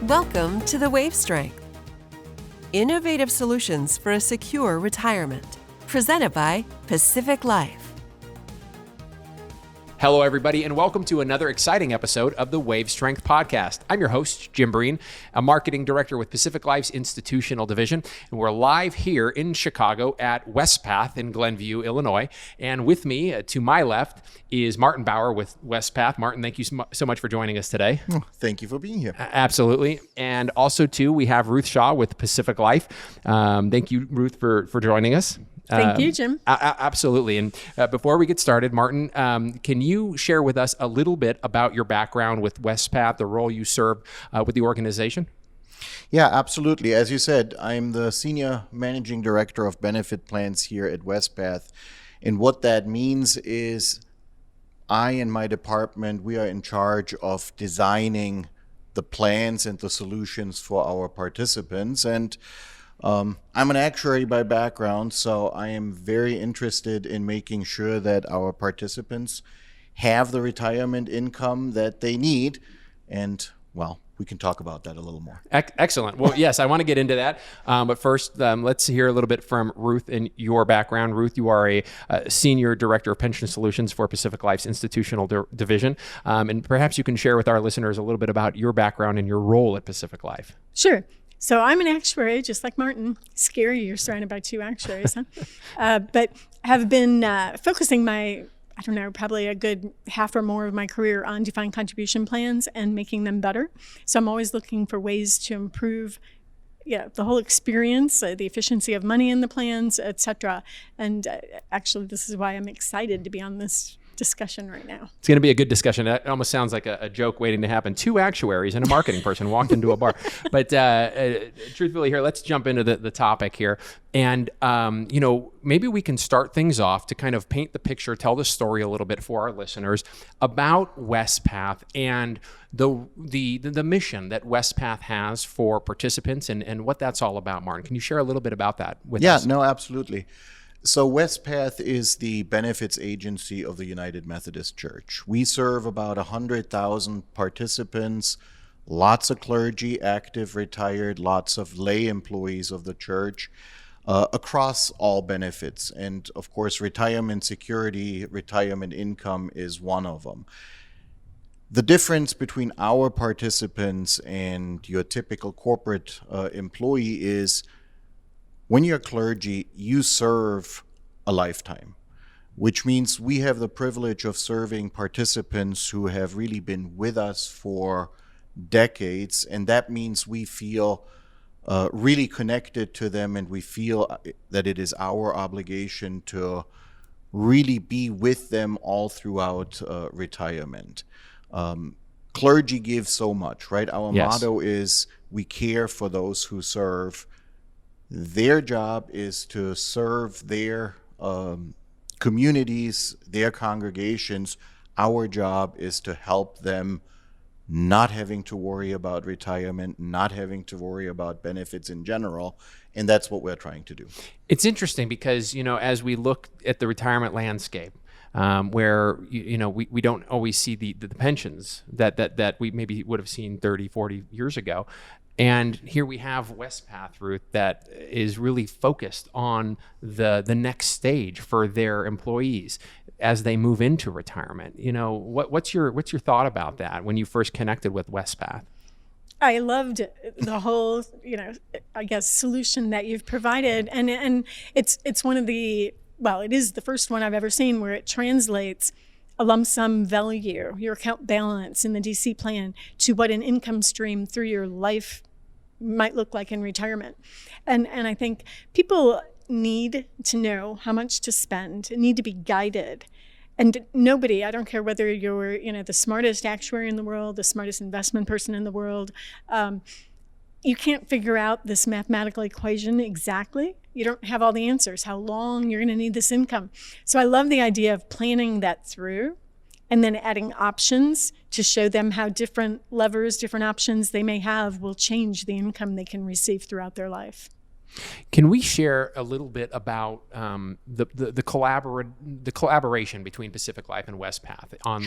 Welcome to the Wave Strength. Innovative solutions for a secure retirement. Presented by Pacific Life. Hello, everybody, and welcome to another exciting episode of the Wave Strength Podcast. I'm your host, Jim Breen, a marketing director with Pacific Life's Institutional Division, and we're live here in Chicago at Wespath in Glenview, Illinois. And with me, to my left, is Martin Bauer with Wespath. Martin, thank you so much for joining us today. Thank you for being here. Absolutely. And also, too, we have Ruth Schau with Pacific Life. Thank you, Ruth, for joining us. Thank you, Jim. Absolutely. And before we get started, Martin, can you share with us a little bit about your background with Wespath, the role you serve with the organization? Yeah, absolutely. As you said, I'm the Senior Managing Director of Benefit Plans here at Wespath. And what that means is I and my department, we are in charge of designing the plans and the solutions for our participants. And I'm an actuary by background, so I am very interested in making sure that our participants have the retirement income that they need. And, well, we can talk about that a little more. Excellent. Well, yes, I want to get into that. But first, let's hear a little bit from Ruth and your background. Ruth, you are a Senior Director of Pension Solutions for Pacific Life's Institutional Division. And perhaps you can share with our listeners a little bit about your background and your role at Pacific Life. Sure. So I'm an actuary, just like Martin. Scary, you're surrounded by two actuaries, huh? But have been focusing probably a good half or more of my career on defined contribution plans and making them better. So I'm always looking for ways to improve the whole experience, the efficiency of money in the plans, et cetera. And actually, this is why I'm excited to be on this discussion right now. It's going to be a good discussion. It almost sounds like a joke waiting to happen. Two actuaries and a marketing person walked into a bar. But truthfully here, let's jump into the topic here. And, maybe we can start things off to kind of paint the picture, tell the story a little bit for our listeners about Wespath and the mission that Wespath has for participants and what that's all about. Martin, can you share a little bit about that with us? Yeah, no, absolutely. So Wespath is the benefits agency of the United Methodist Church. We serve about 100,000 participants, lots of clergy, active, retired, lots of lay employees of the church across all benefits. And of course, retirement security, retirement income is one of them. The difference between our participants and your typical corporate employee is when you're clergy, you serve a lifetime, which means we have the privilege of serving participants who have really been with us for decades, and that means we feel really connected to them, and we feel that it is our obligation to really be with them all throughout retirement. Clergy gives so much, right? Our motto is we care for those who serve. Their job is to serve their communities, their congregations. Our job is to help them not having to worry about retirement, not having to worry about benefits in general. And that's what we're trying to do. It's interesting because, as we look at the retirement landscape, where, we don't always see the pensions that we maybe would have seen 30, 40 years ago. And here we have Wespath, Ruth, that is really focused on the next stage for their employees as they move into retirement. What's your thought about that when you first connected with Wespath? I loved the whole, solution that you've provided, and it's one of it is the first one I've ever seen where it translates a lump sum value, your account balance in the DC plan, to what an income stream through your life might look like in retirement. And I think people need to know how much to spend, need to be guided. And nobody, I don't care whether you're, the smartest actuary in the world, the smartest investment person in the world, you can't figure out this mathematical equation exactly. You don't have all the answers, how long you're going to need this income. So I love the idea of planning that through and then adding options to show them how different levers, different options they may have will change the income they can receive throughout their life. Can we share a little bit about the collaboration between Pacific Life and Wespath on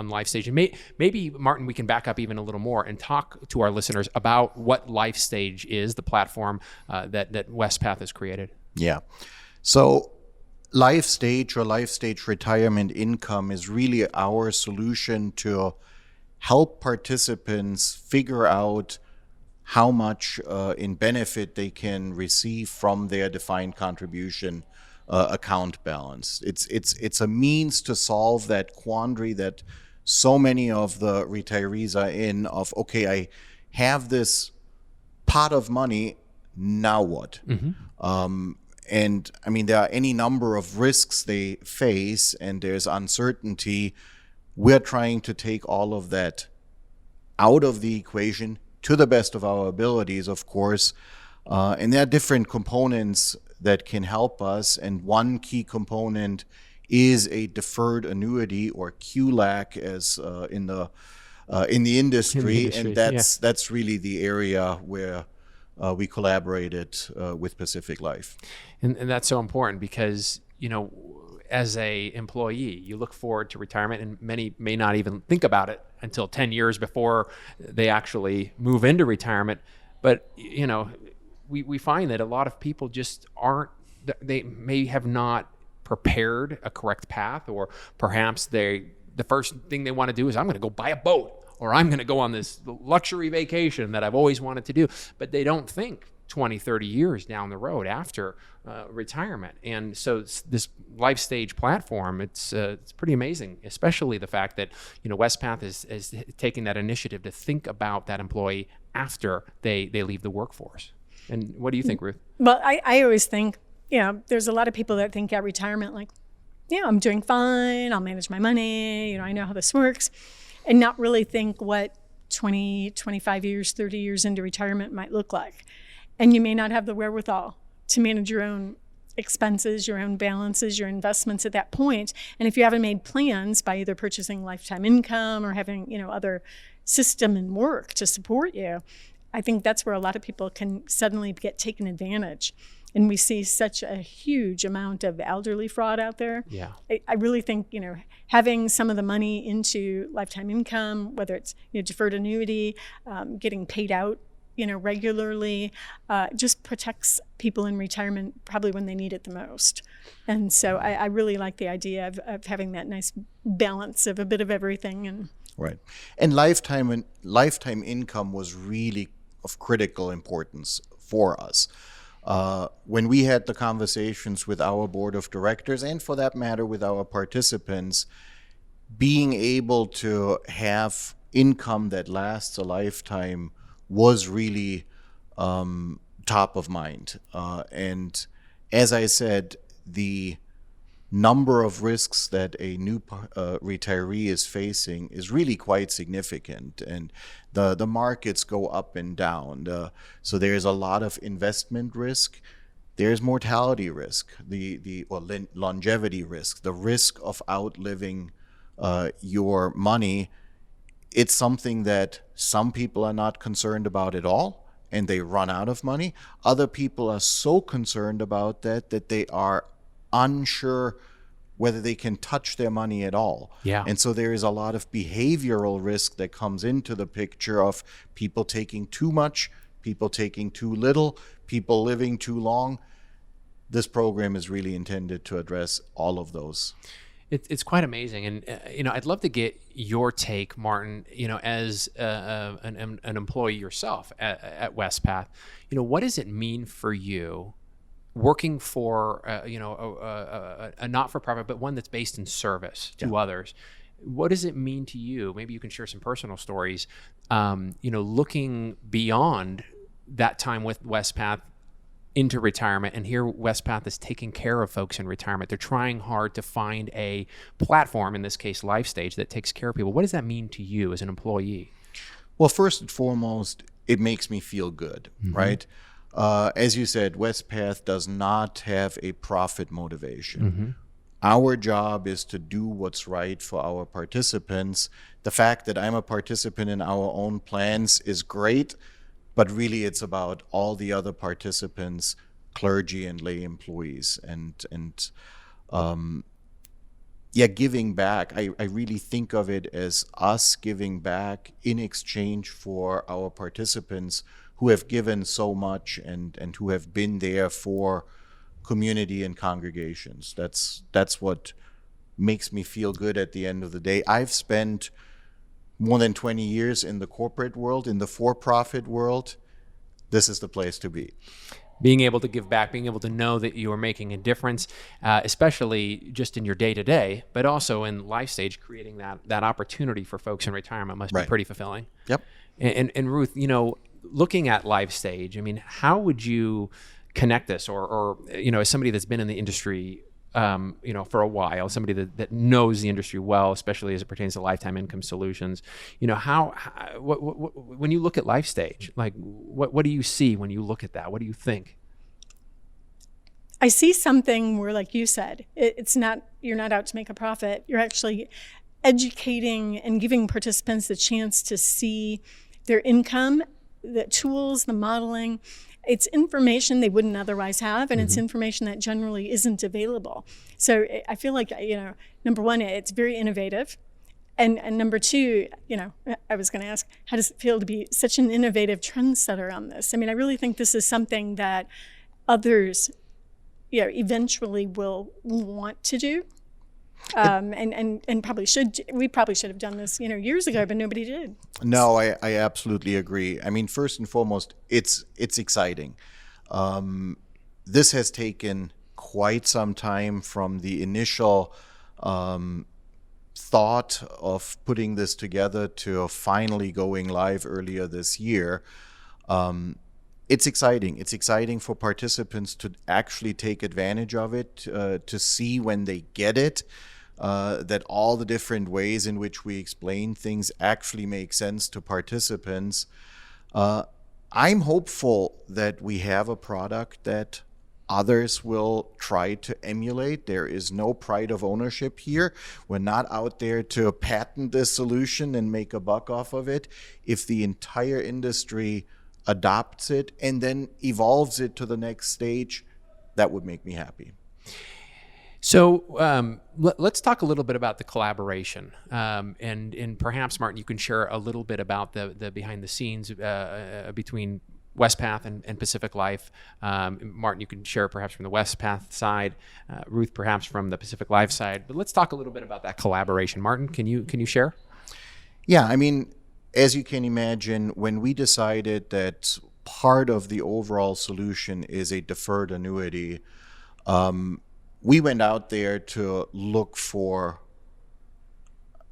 LifeStage? And maybe Martin, we can back up even a little more and talk to our listeners about what LifeStage is, the platform that Wespath has created. Yeah. So LifeStage or LifeStage Retirement Income is really our solution to help participants figure out how much in benefit they can receive from their defined contribution account balance. It's a means to solve that quandary that so many of the retirees are in of, okay, I have this pot of money, now what? And I mean, there are any number of risks they face, and there's uncertainty. We're trying to take all of that out of the equation to the best of our abilities, of course. And there are different components that can help us. And one key component is a deferred annuity, or QLAC, as in the industry. And that's really the area where we collaborated with Pacific Life. And that's so important because, as a employee, you look forward to retirement, and many may not even think about it until 10 years before they actually move into retirement. But, we find that a lot of people just they may have not prepared a correct path, or perhaps the first thing they want to do is, I'm going to go buy a boat, or I'm going to go on this luxury vacation that I've always wanted to do. But they don't think 20, 30 years down the road after retirement. And so this LifeStage platform, it's pretty amazing, especially the fact that, Wespath is taking that initiative to think about that employee after they leave the workforce. And what do you think, Ruth? Well, I always think, there's a lot of people that think at retirement, like, I'm doing fine, I'll manage my money, I know how this works, and not really think what 20, 25 years, 30 years into retirement might look like. And you may not have the wherewithal to manage your own expenses, your own balances, your investments at that point. And if you haven't made plans by either purchasing lifetime income or having, other system and work to support you, I think that's where a lot of people can suddenly get taken advantage. And we see such a huge amount of elderly fraud out there. Yeah. I really think, having some of the money into lifetime income, whether it's deferred annuity, getting paid out regularly, just protects people in retirement probably when they need it the most. And so I really like the idea of having that nice balance of a bit of everything. And right. And lifetime income was really of critical importance for us. When we had the conversations with our board of directors, and for that matter with our participants, being able to have income that lasts a lifetime was really top of mind. And as I said, the number of risks that a new retiree is facing is really quite significant. And the markets go up and down. So there's a lot of investment risk. There's mortality risk, or longevity risk, the risk of outliving your money. It's something that some people are not concerned about at all, and they run out of money. Other people are so concerned about that they are unsure whether they can touch their money at all. Yeah. And so there is a lot of behavioral risk that comes into the picture of people taking too much, people taking too little, people living too long. This program is really intended to address all of those. It's quite amazing, and I'd love to get your take, Martin. As an employee yourself at Wespath, what does it mean for you working for a not-for-profit, but one that's based in service to others? What does it mean to you? Maybe you can share some personal stories. Looking beyond that time with Wespath into retirement, and here Wespath is taking care of folks in retirement. They're trying hard to find a platform, in this case LifeStage, that takes care of people. What does that mean to you as an employee? Well, first and foremost, it makes me feel good, right? As you said, Wespath does not have a profit motivation. Our job is to do what's right for our participants. The fact that I'm a participant in our own plans is great, but really it's about all the other participants, clergy and lay employees, and giving back. I really think of it as us giving back in exchange for our participants who have given so much and who have been there for community and congregations. That's what makes me feel good at the end of the day. I've spent more than 20 years in the corporate world, in the for-profit world. This is the place to be. Being able to give back, being able to know that you are making a difference, especially just in your day-to-day, but also in LifeStage, creating that opportunity for folks in retirement must be pretty fulfilling. Yep. And Ruth, looking at LifeStage, I mean, how would you connect this, or as somebody that's been in the industry, for a while, somebody that knows the industry well, especially as it pertains to lifetime income solutions, when you look at LifeStage, like what do you see when you look at that? What do you think? I see something where, like you said, you're not out to make a profit. You're actually educating and giving participants the chance to see their income, the tools, the modeling. It's information they wouldn't otherwise have, and it's information that generally isn't available. So I feel like, number one, it's very innovative. And number two, I was going to ask, how does it feel to be such an innovative trendsetter on this? I mean, I really think this is something that others, eventually will want to do. And probably should. We probably should have done this, years ago, but nobody did. No, I absolutely agree. I mean, first and foremost, it's exciting. This has taken quite some time from the initial thought of putting this together to finally going live earlier this year. It's exciting. It's exciting for participants to actually take advantage of it, to see when they get it, that all the different ways in which we explain things actually make sense to participants. I'm hopeful that we have a product that others will try to emulate. There is no pride of ownership here. We're not out there to patent this solution and make a buck off of it. If the entire industry adopts it and then evolves it to the next stage, that would make me happy. So let's talk a little bit about the collaboration, and perhaps, Martin, you can share a little bit about the behind the scenes between Wespath and Pacific Life. Martin, you can share perhaps from the Wespath side, Ruth perhaps from the Pacific Life side. But let's talk a little bit about that collaboration. Martin, can you share? Yeah, I mean, as you can imagine, when we decided that part of the overall solution is a deferred annuity, we went out there to look for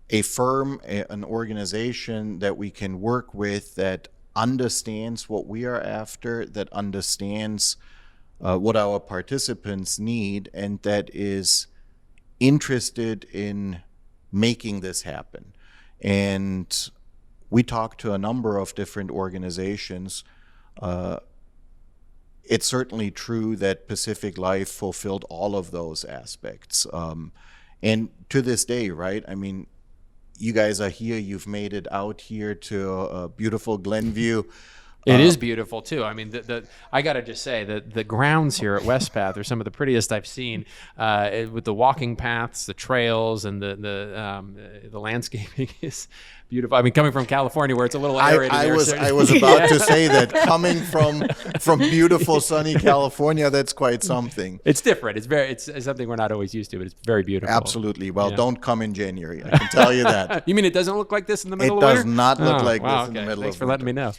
a firm, an organization that we can work with that understands what we are after, that understands what our participants need, and that is interested in making this happen. And we talked to a number of different organizations. It's certainly true that Pacific Life fulfilled all of those aspects. And to this day, right? I mean, you guys are here. You've made it out here to beautiful Glenview. It is beautiful too. I mean, I got to just say that the grounds here at Wespath are some of the prettiest I've seen, with the walking paths, the trails, and the landscaping is beautiful. I mean, coming from California, where it's a little arid. I was about to say that coming from beautiful sunny California, that's quite something. It's different. It's something we're not always used to, but it's very beautiful. Absolutely. Well, don't come in January. I can tell you that. You mean it doesn't look like this in the middle of winter? It does not look like this in the middle Thanks of for winter. letting me know.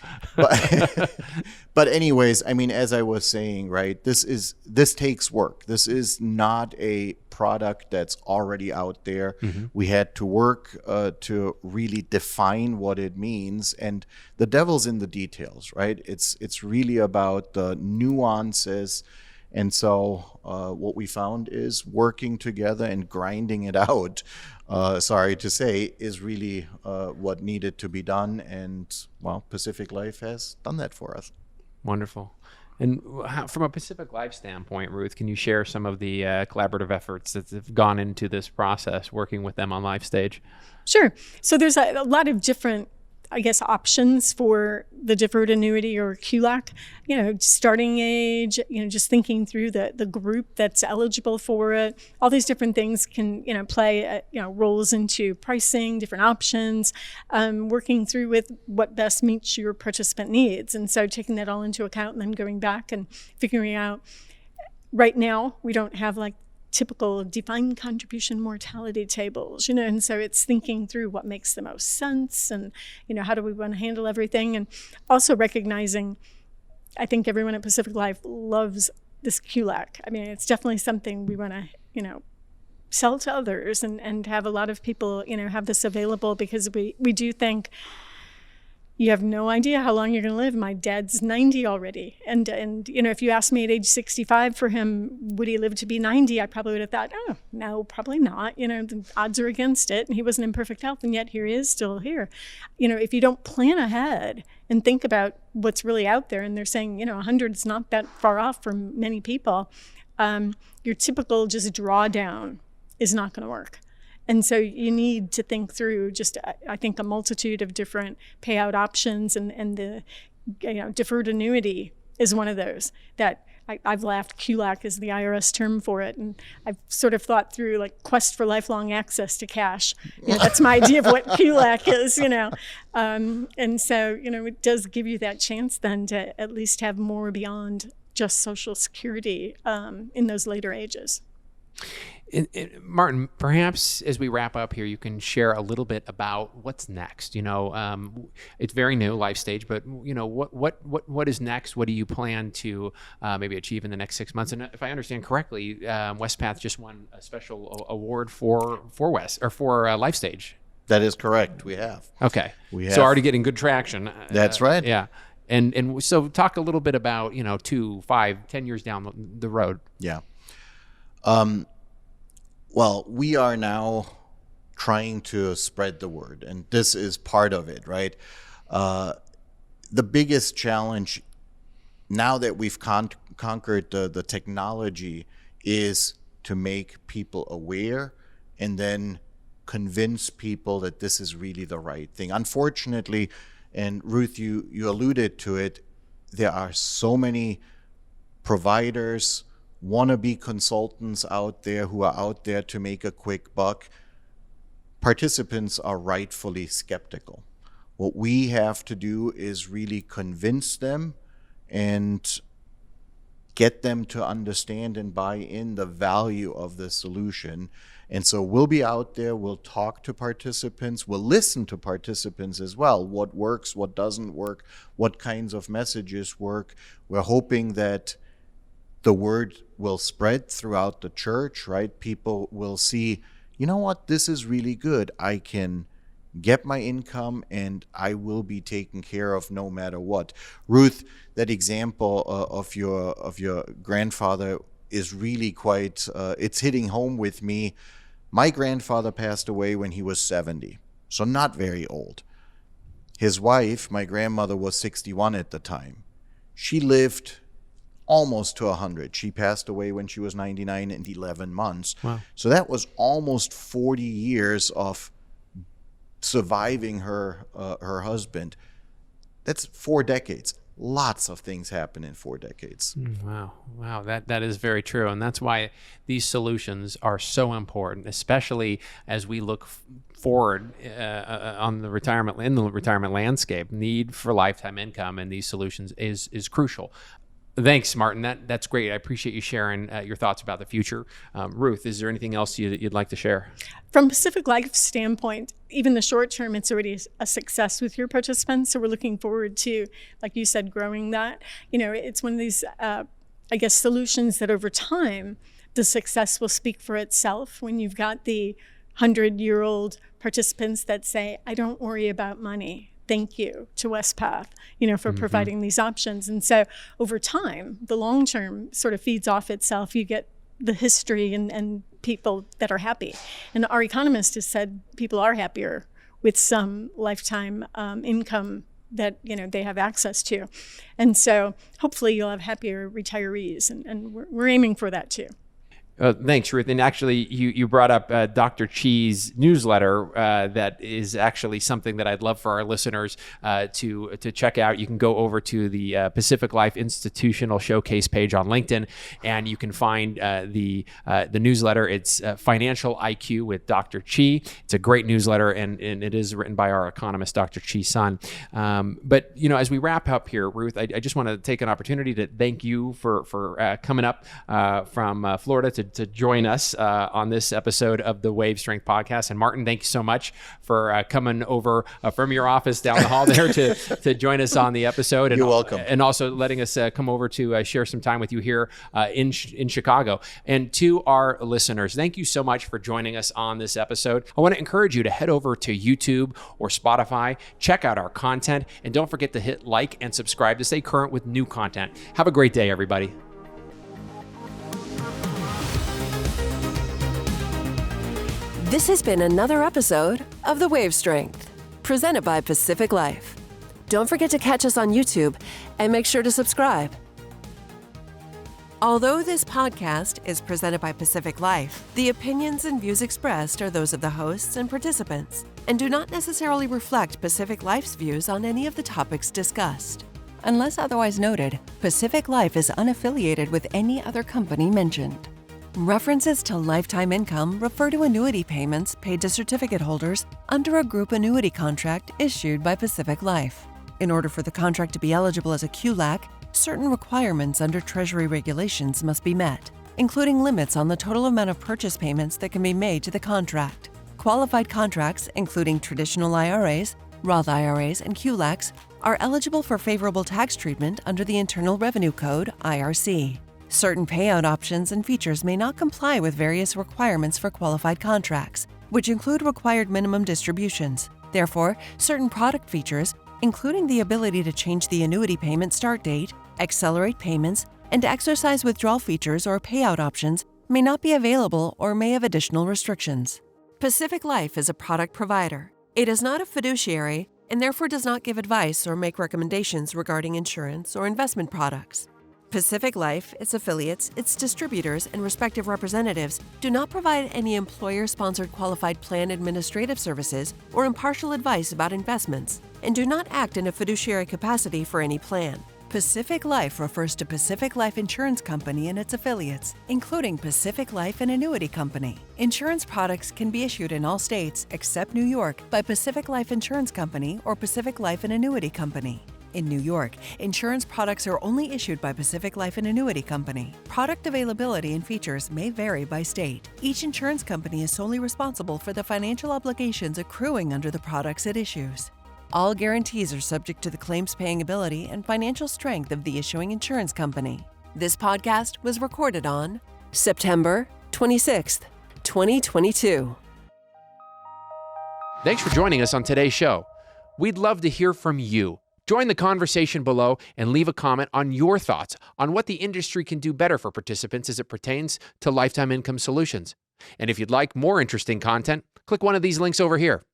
But anyways, I mean, as I was saying, right, this takes work. This is not a product that's already out there. Mm-hmm. We had to work to really define what it means, and the devil's in the details, right? It's really about the nuances. And so what we found is working together and grinding it out, sorry to say, is really what needed to be done. And, well, Pacific Life has done that for us. Wonderful. And from a Pacific Life standpoint, Ruth, can you share some of the collaborative efforts that have gone into this process, working with them on LifeStage? Sure. So there's a lot of different I guess, options for the deferred annuity or QLAC, starting age, just thinking through the group that's eligible for it. All these different things can, play, roles into pricing, different options, working through with what best meets your participant needs. And so taking that all into account and then going back and figuring out. Right now, we don't have like typical defined contribution mortality tables, and so it's thinking through what makes the most sense and, how do we want to handle everything. And also recognizing, I think everyone at Pacific Life loves this QLAC. I mean, it's definitely something we want to, sell to others and have a lot of people, have this available, because we do think you have no idea how long you're going to live. My dad's 90 already. And if you asked me at age 65 for him, would he live to be 90? I probably would have thought, oh, no, probably not. The odds are against it. And he wasn't in perfect health, and yet here he is still here. If you don't plan ahead and think about what's really out there, and they're saying, 100 is not that far off for many people, your typical just drawdown is not going to work. And so you need to think through just, I think, a multitude of different payout options, and the deferred annuity is one of those that I've laughed. QLAC is the IRS term for it, and I've sort of thought through like quest for lifelong access to cash. That's my idea of what QLAC is, and so it does give you that chance then to at least have more beyond just Social Security in those later ages. Martin, perhaps as we wrap up here, you can share a little bit about what's next. It's very new, LifeStage, but what is next? What do you plan to maybe achieve in the next 6 months? And if I understand correctly, Wespath just won a special award for LifeStage. That is correct. We have. Okay. We have. So already getting good traction. That's right. Yeah. And so talk a little bit about 2, 5, 10 years down the road. Yeah. Well, we are now trying to spread the word, and this is part of it, right? The biggest challenge now that we've conquered the technology is to make people aware and then convince people that this is really the right thing. Unfortunately, and Ruth, you alluded to it, there are so many providers, wannabe consultants out there who are out there to make a quick buck. Participants are rightfully skeptical. What we have to do is really convince them and get them to understand and buy in the value of the solution. And so we'll be out there, we'll talk to participants, we'll listen to participants as well. What works, what doesn't work, what kinds of messages work. We're hoping that the word will spread throughout the church, right? People will see, you know what, this is really good. I can get my income and I will be taken care of no matter what. Ruth, that example of your grandfather is really quite, it's hitting home with me. My grandfather passed away when he was 70, so not very old. His wife, my grandmother, was 61 at the time. She lived almost to 100. She passed away when she was 99 and 11 months. Wow. So that was almost 40 years of surviving her husband. That's 4 decades. Lots of things happen in 4 decades. Wow. That is very true. And that's why these solutions are so important, especially as we look forward in the retirement landscape. Need for lifetime income and these solutions is crucial. Thanks, Martin. That's great. I appreciate you sharing your thoughts about the future. Ruth, is there anything else you'd like to share? From Pacific Life's standpoint, even the short term, it's already a success with your participants. So we're looking forward to, like you said, growing that. It's one of these, solutions that over time, the success will speak for itself. When you've got the 100-year-old participants that say, I don't worry about money. Thank you to Wespath, for providing these options. And so over time, the long term sort of feeds off itself. You get the history and people that are happy. And our economist has said people are happier with some lifetime income that they have access to. And so hopefully you'll have happier retirees, and we're aiming for that too. Thanks, Ruth. And actually, you brought up Dr. Chi's newsletter. That is actually something that I'd love for our listeners to check out. You can go over to the Pacific Life Institutional Showcase page on LinkedIn, and you can find the newsletter. It's Financial IQ with Dr. Chi. It's a great newsletter, and it is written by our economist, Dr. Chi's son. But as we wrap up here, Ruth, I just want to take an opportunity to thank you for coming up from Florida to join us on this episode of the Wave Strength Podcast. And Martin, thank you so much for coming over from your office down the hall there to join us on the episode. And, You're welcome. And also letting us come over to share some time with you here in Chicago. And to our listeners, thank you so much for joining us on this episode. I want to encourage you to head over to YouTube or Spotify, check out our content, and don't forget to hit like and subscribe to stay current with new content. Have a great day, everybody. This has been another episode of The Wave Strength, presented by Pacific Life. Don't forget to catch us on YouTube and make sure to subscribe. Although this podcast is presented by Pacific Life, the opinions and views expressed are those of the hosts and participants and do not necessarily reflect Pacific Life's views on any of the topics discussed. Unless otherwise noted, Pacific Life is unaffiliated with any other company mentioned. References to lifetime income refer to annuity payments paid to certificate holders under a group annuity contract issued by Pacific Life. In order for the contract to be eligible as a QLAC, certain requirements under Treasury regulations must be met, including limits on the total amount of purchase payments that can be made to the contract. Qualified contracts, including traditional IRAs, Roth IRAs, and QLACs, are eligible for favorable tax treatment under the Internal Revenue Code, IRC. Certain payout options and features may not comply with various requirements for qualified contracts, which include required minimum distributions. Therefore, certain product features, including the ability to change the annuity payment start date, accelerate payments, and exercise withdrawal features or payout options, may not be available or may have additional restrictions. Pacific Life is a product provider. It is not a fiduciary and therefore does not give advice or make recommendations regarding insurance or investment products. Pacific Life, its affiliates, its distributors, and respective representatives do not provide any employer-sponsored qualified plan administrative services or impartial advice about investments, and do not act in a fiduciary capacity for any plan. Pacific Life refers to Pacific Life Insurance Company and its affiliates, including Pacific Life and Annuity Company. Insurance products can be issued in all states except New York by Pacific Life Insurance Company or Pacific Life and Annuity Company. In New York, insurance products are only issued by Pacific Life and Annuity Company. Product availability and features may vary by state. Each insurance company is solely responsible for the financial obligations accruing under the products it issues. All guarantees are subject to the claims paying ability and financial strength of the issuing insurance company. This podcast was recorded on September 26th, 2022. Thanks for joining us on today's show. We'd love to hear from you. Join the conversation below and leave a comment on your thoughts on what the industry can do better for participants as it pertains to lifetime income solutions. And if you'd like more interesting content, click one of these links over here.